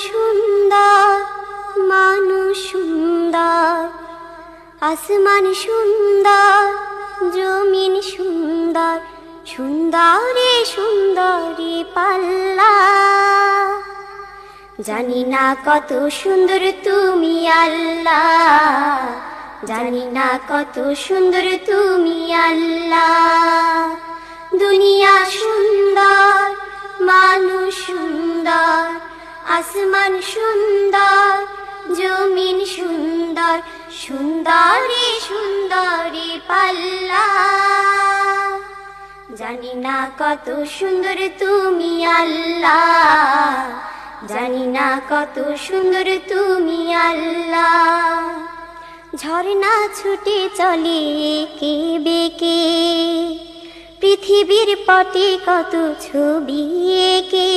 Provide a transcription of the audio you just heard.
সুন্দর, মানুষ সুন্দর, আসমান সুন্দর, জমিন সুন্দর, সুন্দরে সুন্দরে পাল্লা। জানি না কত সুন্দর তুমি আল্লাহ, জানি না কত সুন্দর তুমি আল্লাহ। দুনিয়া সুন্দর, মানুষ সুন্দর, আসমান সুন্দর, জমিন সুন্দর, সুন্দরে সুন্দরে পাল্লা। জানি না কত সুন্দর তুমি আল্লাহ, জানি না কত সুন্দর তুমি আল্লাহ। ঝর্ণা ছুটে চলে কে বেঁকে, পৃথিবীর পটে কত ছবি এঁকে।